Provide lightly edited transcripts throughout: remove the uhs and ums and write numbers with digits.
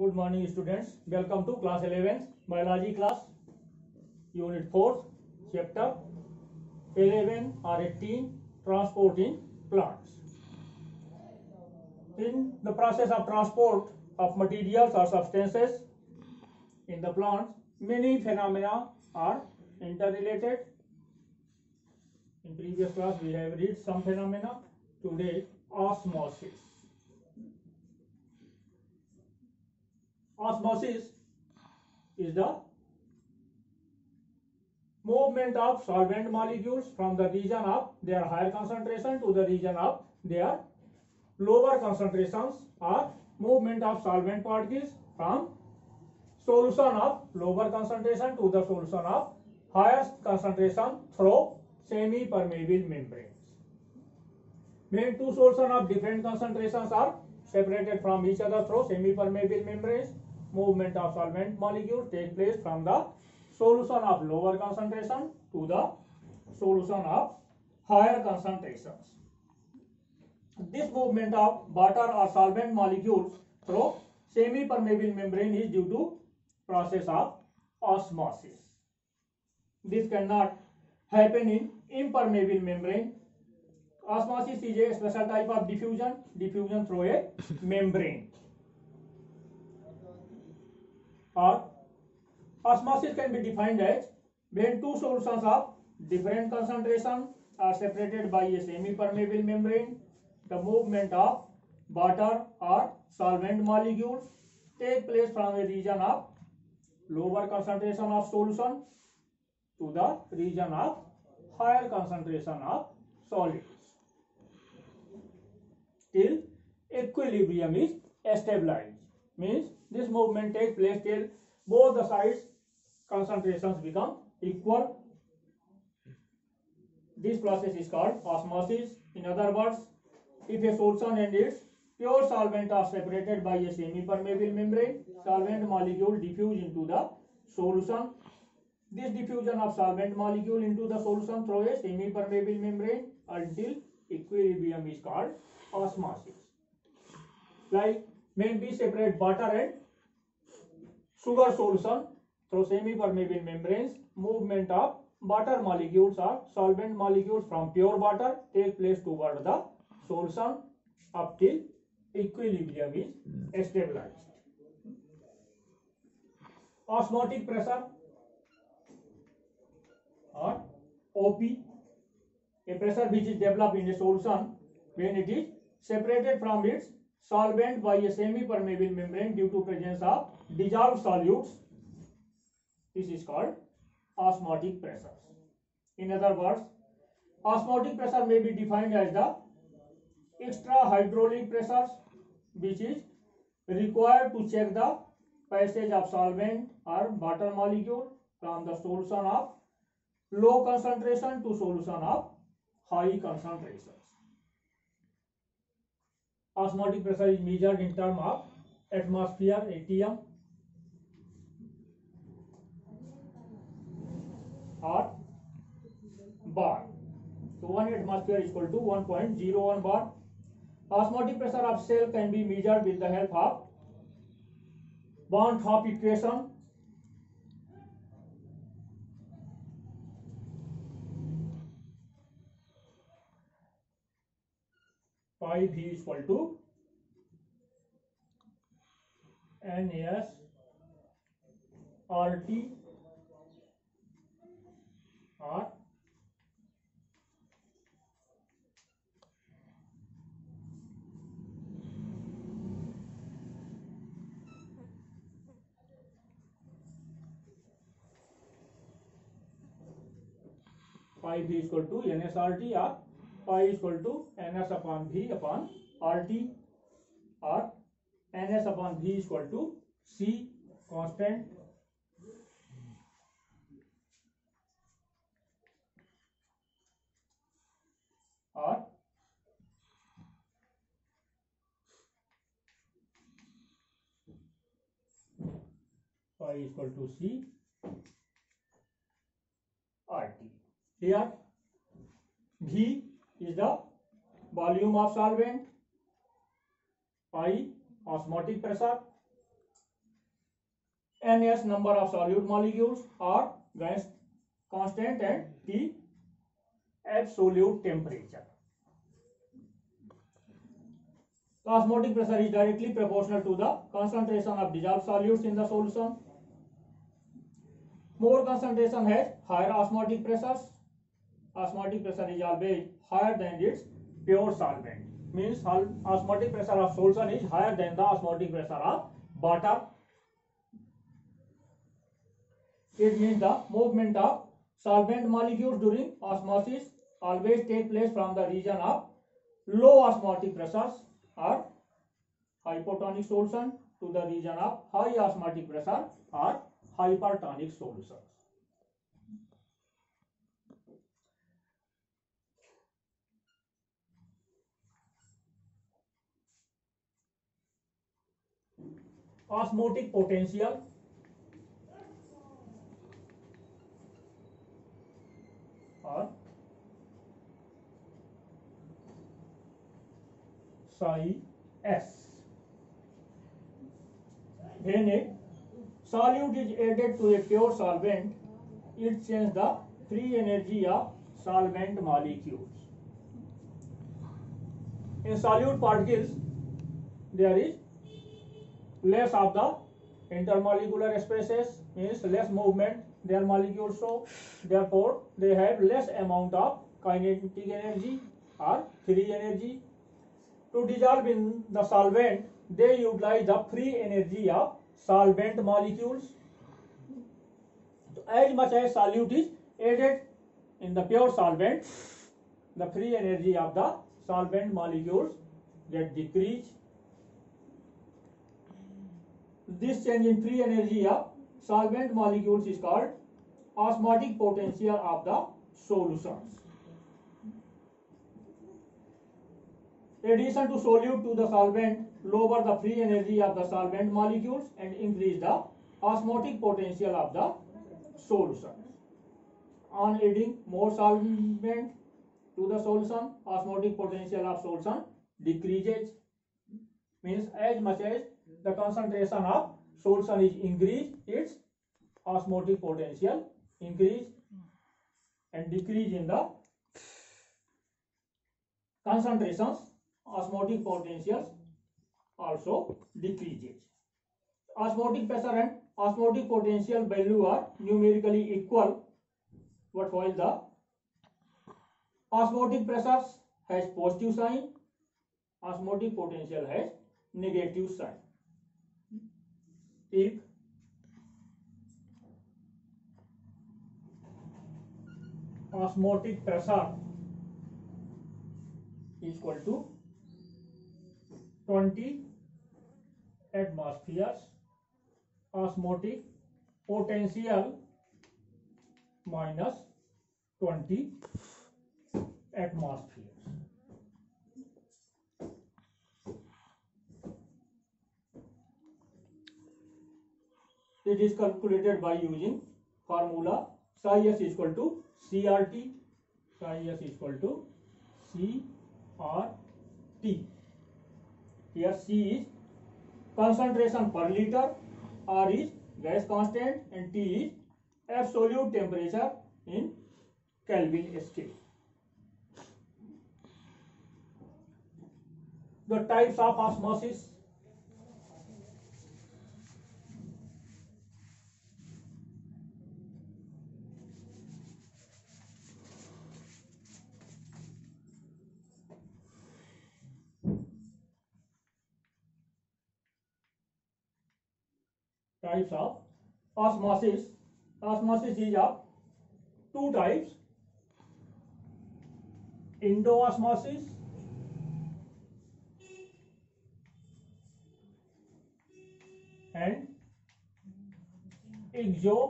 Good morning students. Welcome to class 11 biology class unit 4 chapter 11 or 18 transport in plants. In the process of transport of materials or substances in the plants, many phenomena are interrelated. In previous class we have read some phenomena. Today osmosis. Osmosis is the movement of solvent molecules from the region of their higher concentration to the region of their lower concentrations, or movement of solvent particles from solution of lower concentration to the solution of higher concentration through semi-permeable membranes. When two solutions of different concentrations are separated from each other through semi-permeable membranes, movement of solvent molecules take place from the solution of lower concentration to the solution of higher concentrations. This movement of water or solvent molecules through semi-permeable membrane is due to process of osmosis. This cannot happen in impermeable membrane. Osmosis is a special type of diffusion through a membrane. Or osmosis can be defined as when two solutions of different concentration are separated by a semi-permeable membrane, the movement of water or solvent molecules take place from a region of lower concentration of solution to the region of higher concentration of solids till equilibrium is stabilized. Means this movement takes place till both the sides concentrations become equal. This process is called osmosis. In other words, if a solution and its pure solvent are separated by a semi-permeable membrane, solvent molecule diffuse into the solution. This diffusion of solvent molecule into the solution through a semi-permeable membrane until equilibrium is called osmosis. Like when we separate water and sugar solution through semi-permeable membranes, movement of water molecules or solvent molecules from pure water take place toward the solution up till equilibrium is stabilized. Osmotic pressure or OP, a pressure which is developed in a solution when it is separated from its solvent by a semi-permeable membrane due to presence of dissolved solutes. This is called osmotic pressures. In other words, osmotic pressure may be defined as the extra hydraulic pressures which is required to check the passage of solvent or water molecule from the solution of low concentration to solution of high concentrations. Osmotic pressure is measured in terms of atmosphere ATM or bar. So 1 atmosphere is equal to 1.01 bar. Osmotic pressure of cell can be measured with the help of Bandt-Hoff equation. Pi V is equal to NAS RT or pi V is equal to NSRT or pi is equal to NS upon V upon RT or NS upon V is equal to C constant or pi is equal to C RT. Here V is the volume of solvent, pi osmotic pressure, Ns number of solute molecules, R gas constant, and T absolute temperature. The osmotic pressure is directly proportional to the concentration of dissolved solutes in the solution. More concentration has higher osmotic pressures. Osmotic pressure is always higher than its pure solvent. Means osmotic pressure of solution is higher than the osmotic pressure of water. It means the movement of solvent molecules during osmosis always take place from the region of low osmotic pressures or hypotonic solution to the region of high osmotic pressure or hypertonic solutions. Osmotic potential or psi S. When a solute is added to a pure solvent, it changes the free energy of solvent molecules. In solute particles, there is less of the intermolecular spaces, means less movement their molecules show, therefore they have less amount of kinetic energy or free energy. To dissolve in the solvent, they utilize the free energy of solvent molecules. So as much as solute is added in the pure solvent, the free energy of the solvent molecules get decreased. This change in free energy of solvent molecules is called osmotic potential of the solutions. Addition to solute to the solvent lower the free energy of the solvent molecules and increase the osmotic potential of the solution. On adding more solvent to the solution, osmotic potential of solution decreases. Means as much as the concentration of solution is increased, its osmotic potential increase, and decrease in the concentrations, osmotic potentials also decreases. Osmotic pressure and osmotic potential value are numerically equal, but while the osmotic pressures has positive sign, osmotic potential has negative sign. If osmotic pressure is equal to 20 atmospheres, osmotic potential minus 20 atmospheres. It is calculated by using formula psi s is equal to CRT. Psi s is equal to CRT. Here C is concentration per liter, R is gas constant, and T is absolute temperature in Kelvin scale. The types of osmosis. Types of osmosis. Osmosis is of two types: endoosmosis and exoosmosis.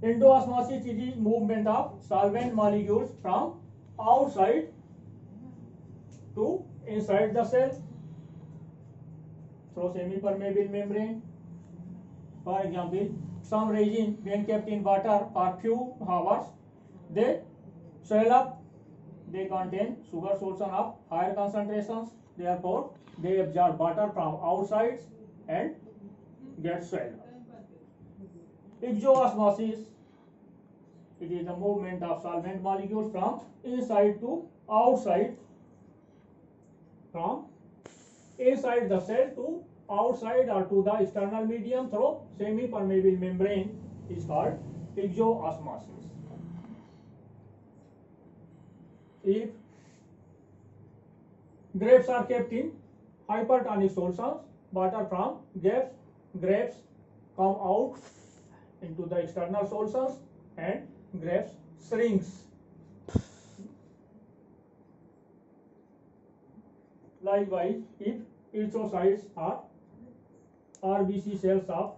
Endoosmosis is the movement of solvent molecules from outside to inside the cell through semi-permeable membrane. For example, some resin when kept in water for few hours, they swell up they contain sugar solution of higher concentrations, therefore they absorb water from outside and get swelled. Exoosmosis, it is the movement of solvent molecules from inside to outside, from inside the cell to outside or to the external medium through semi-permeable membrane is called exoosmosis. If grapes are kept in hypertonic solutions, water from grapes come out into the external solutions and grapes shrinks. Likewise, if erythrocytes are RBC cells of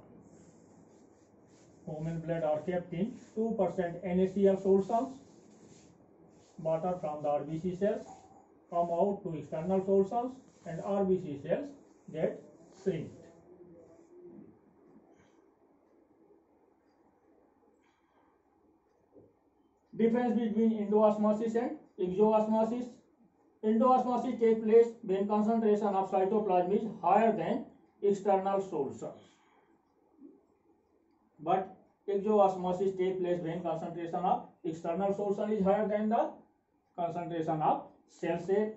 human blood are kept in 2% NaCl solutions, water from the RBC cells come out to external solutions and RBC cells get shrinked. Difference between endoosmosis and exoosmosis. Endoosmosis takes place when concentration of cytoplasm is higher than external solutions. But exoosmosis takes place when concentration of external solution is higher than the concentration of cell shape.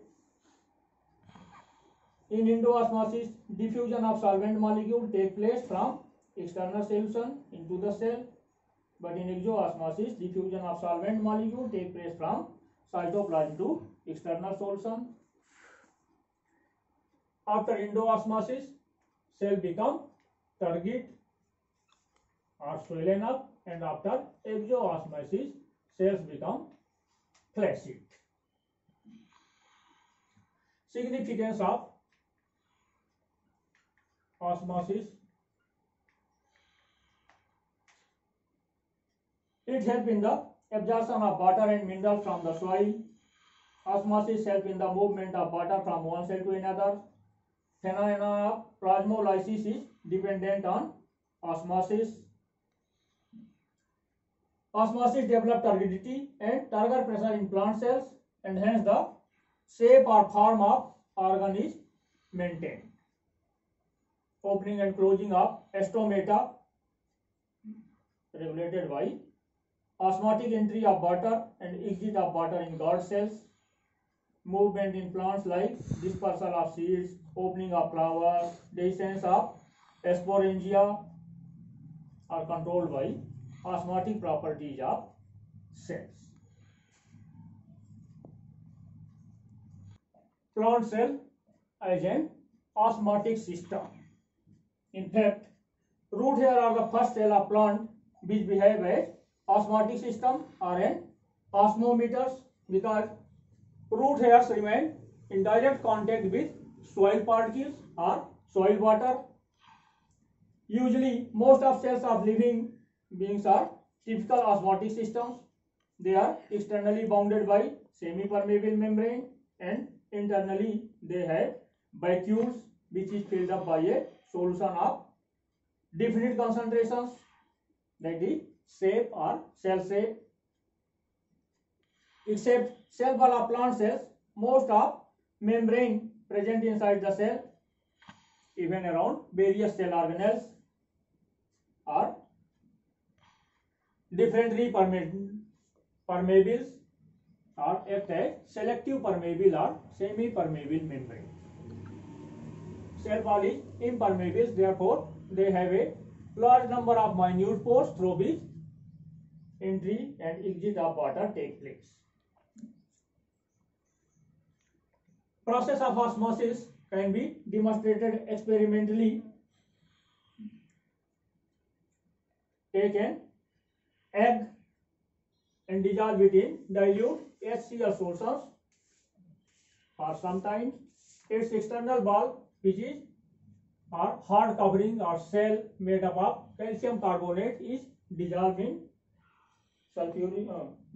In endoosmosis, diffusion of solvent molecule takes place from external solution into the cell. But in exoosmosis, diffusion of solvent molecule takes place from cytoplasm to external solution. After endoosmosis, cell become turgid or swollen up, and after exoosmosis, cells become flaccid. Significance of osmosis. It helps in the absorption of water and minerals from the soil. Osmosis helps in the movement of water from one cell to another. Phenomena of plasmolysis is dependent on osmosis. Osmosis develops turgidity and turgor pressure in plant cells, and hence the shape or form of organ is maintained. Opening and closing of stomata regulated by osmotic entry of water and exit of water in God cells. Movement in plants like dispersal of seeds, opening of flowers, dehiscence of sporangia are controlled by osmotic properties of cells. Plant cell as an osmotic system. In fact, root hair are the first cell of plant which behave as osmotic system or an osmometers, because root hairs remain in direct contact with soil particles or soil water. Usually, most of cells of living beings are typical osmotic systems. They are externally bounded by semi-permeable membrane, and internally they have vacuoles which is filled up by a solution of definite concentrations, that is shape or cell shape. Except cell wall of plant cells, most of membrane present inside the cell, even around various cell organelles, are differently permeables or act as selective permeable or semi-permeable membrane. Cell wall is impermeable, therefore they have a large number of minute pores through which entry and exit of water take place. Process of osmosis can be demonstrated experimentally. Take an egg and dissolve it in dilute HCl solutions for some time. Its external wall, which is or hard covering or shell made up of calcium carbonate, is dissolved in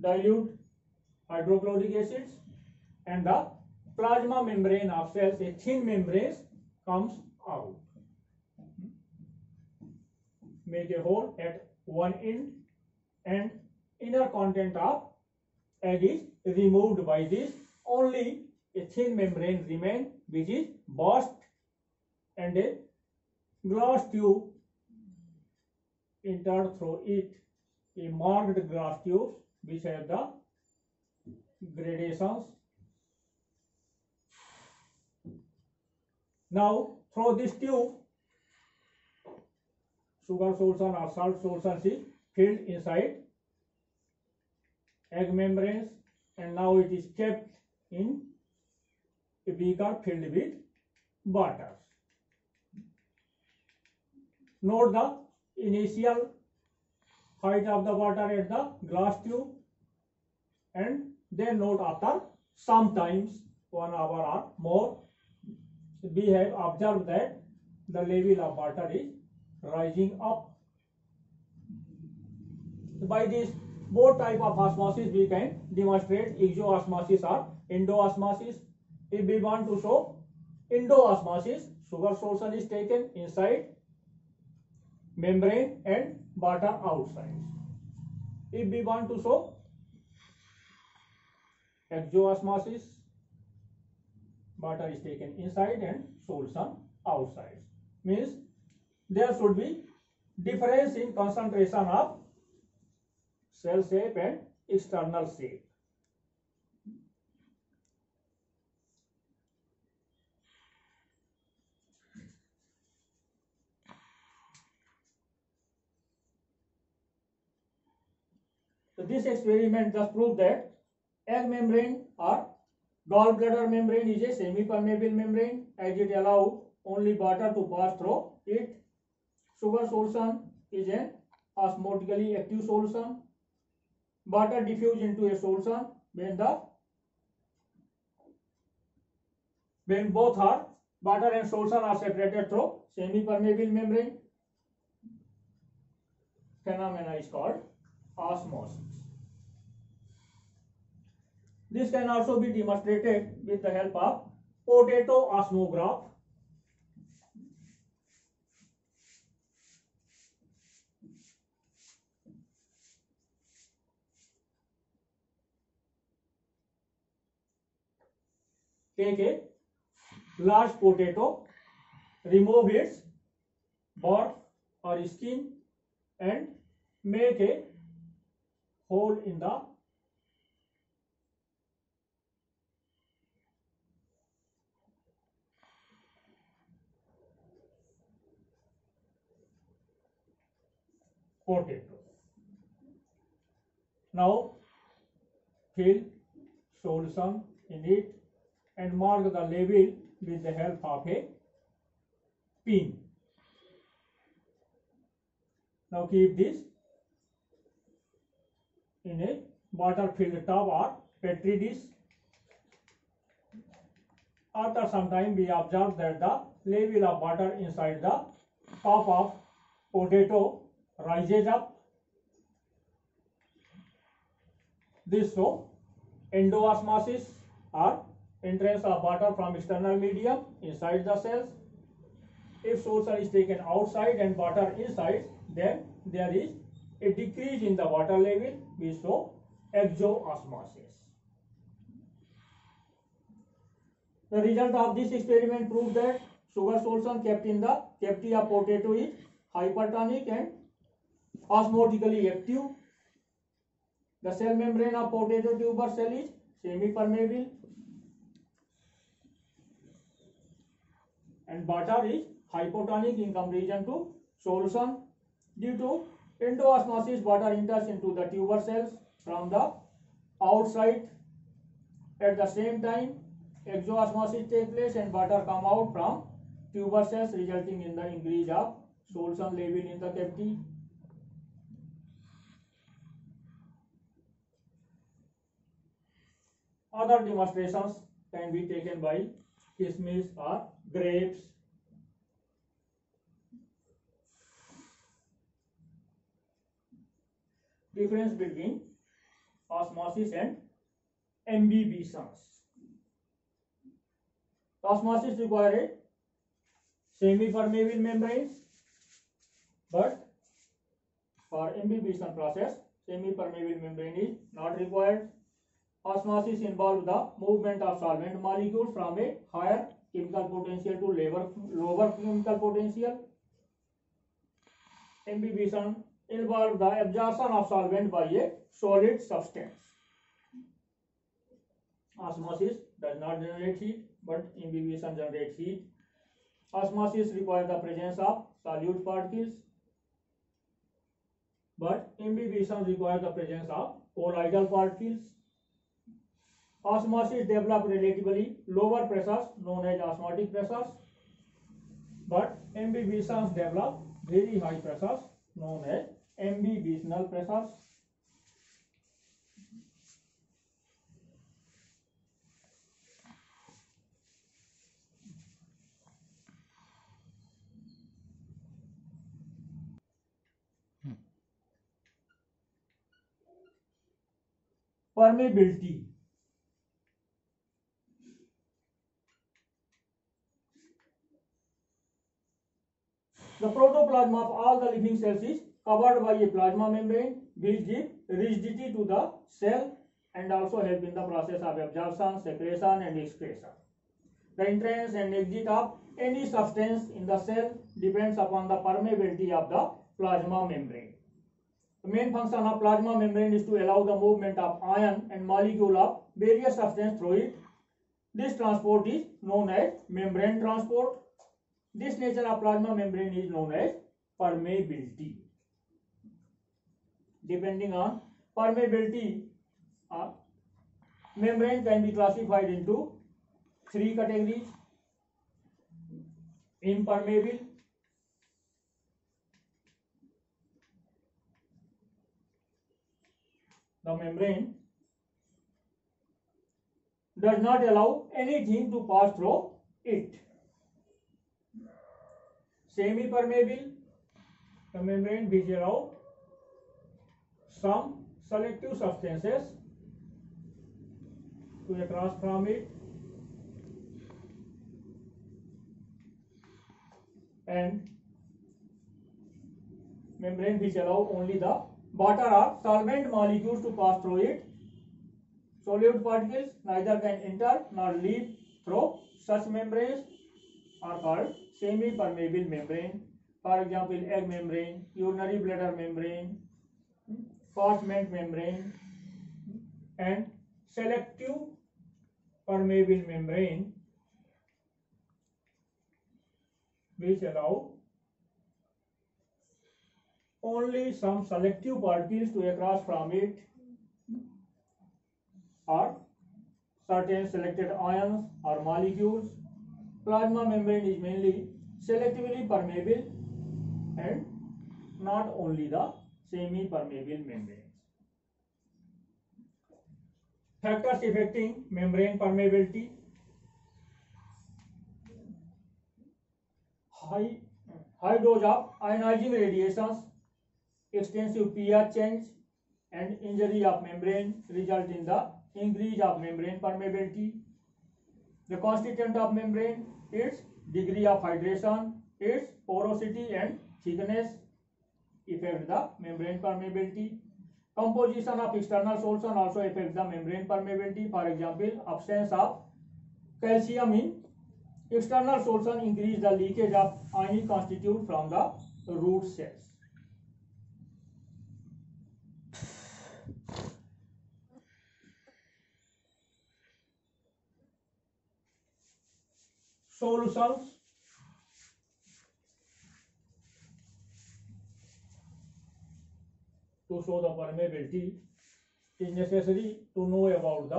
dilute hydrochloric acids, and the plasma membrane of cells, a thin membrane, comes out. Make a hole at one end, and inner content of egg is removed by this, only a thin membrane remain which is burst, and a glass tube entered through it, a marked glass tube which have the gradations. Now through this tube, sugar solution or salt solution is filled inside egg membranes, and now it is kept in a beaker filled with water. Note the initial height of the water at the glass tube, and then note after sometimes 1 hour or more, we have observed that the level of water is rising up. By this both type of osmosis we can demonstrate exoosmosis or endoosmosis. If we want to show endoosmosis, sugar solution is taken inside membrane and water outside. If we want to show exoosmosis, water is taken inside and solution outside. Means there should be difference in concentration of cell shape and external shape. So this experiment just proved that egg membrane or gallbladder membrane is a semi-permeable membrane, as it allows only water to pass through it. Sugar solution is an osmotically active solution. Water diffuse into a solution when both are water and solution are separated through semi-permeable membrane. Phenomena is called osmosis. This can also be demonstrated with the help of potato osmograph. Take a large potato, remove its bark or skin, and make a hole in the potato. Now fill solution in it and mark the label with the help of a pin. Now keep this in a water-filled tub or petri dish. After some time, we observe that the level of water inside the top of potato rises up. This shows endoosmosis or entrance of water from external medium inside the cells. If solution is taken outside and water inside, then there is a decrease in the water level. We show exoosmosis. The result of this experiment proved that sugar solution kept in the cavity of potato is hypertonic and osmotically active. The cell membrane of potato tuber cell is semi-permeable and water is hypotonic in comparison to solution. Due to endoosmosis, water enters into the tuber cells from the outside. At the same time, exoosmosis takes place and water come out from tuber cells, resulting in the increase of solution level in the cavity. Other demonstrations can be taken by kismis or grapes. Difference between osmosis and imbibitions. Osmosis requires a semi-permeable membrane, but for imbibition process, semi-permeable membrane is not required. Osmosis involves the movement of solvent molecules from a higher chemical potential to lower chemical potential. Imbibition involves the absorption of solvent by a solid substance. Osmosis does not generate heat, but imbibition generates heat. Osmosis requires the presence of solute particles, but imbibition requires the presence of colloidal particles. Osmosis develops relatively lower pressures known as osmotic pressures, but imbibitions develop very high pressures known as imbibitional pressures. Permeability. The protoplasm of all the living cells is covered by a plasma membrane which gives rigidity to the cell and also help in the process of absorption, separation and excretion. The entrance and exit of any substance in the cell depends upon the permeability of the plasma membrane. The main function of plasma membrane is to allow the movement of ion and molecule of various substances through it. This transport is known as membrane transport. This nature of plasma membrane is known as permeability. Depending on permeability, membrane can be classified into three categories: impermeable, the membrane does not allow anything to pass through it. Semi-permeable, the membrane which allow some selective substances to cross from it, and membrane which allow only the water or solvent molecules to pass through it. Solute particles neither can enter nor leave through such membranes are called semi-permeable membrane. For example, egg membrane, urinary bladder membrane, parchment membrane, and selective permeable membrane which allow only some selective particles to cross from it, or certain selected ions or molecules. Plasma membrane is mainly selectively permeable and not only the semi-permeable membranes. Factors affecting membrane permeability: high dose of ionizing radiations, extensive pH change, and injury of membrane result in the increase of membrane permeability. The constituent of membrane, its degree of hydration, its porosity and thickness affect the membrane permeability. Composition of external solution also affects the membrane permeability. For example, absence of calcium in external solution increase the leakage of ionic constituent from the root cells. Solutions. To show the permeability, it is necessary to know about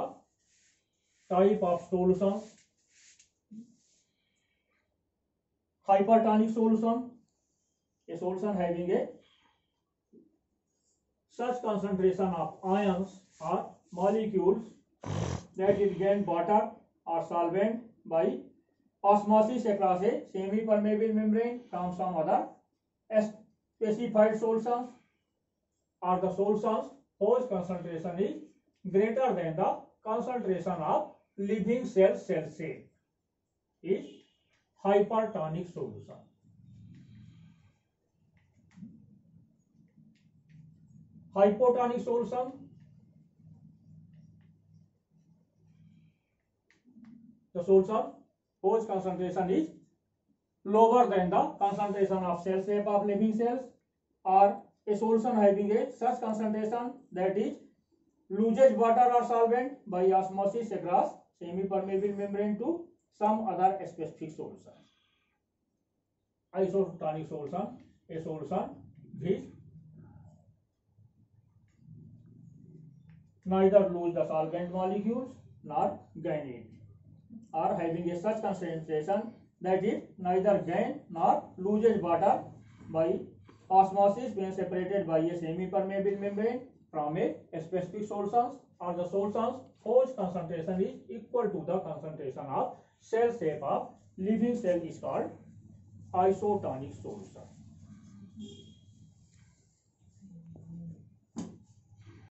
the type of solutions. Hypertonic solution, a solution having a such concentration of ions or molecules that it gain water or solvent by osmosis across a semi-permeable membrane from some other specified solutions, or the solutions whose concentration is greater than the concentration of living cell shape is hypertonic solution. Hypotonic solution, the solution whose concentration is lower than the concentration of cell shape of living cells, or a solution having a such concentration that is loses water or solvent by osmosis across semi-permeable membrane to some other specific solution. Isotonic solution, a solution which neither lose the solvent molecules nor gain it, or having a such concentration that it neither gain nor loses water by osmosis when separated by a semi-permeable membrane from a specific solutions, or the solutions whose concentration is equal to the concentration of cell shape of living cell is called isotonic solution.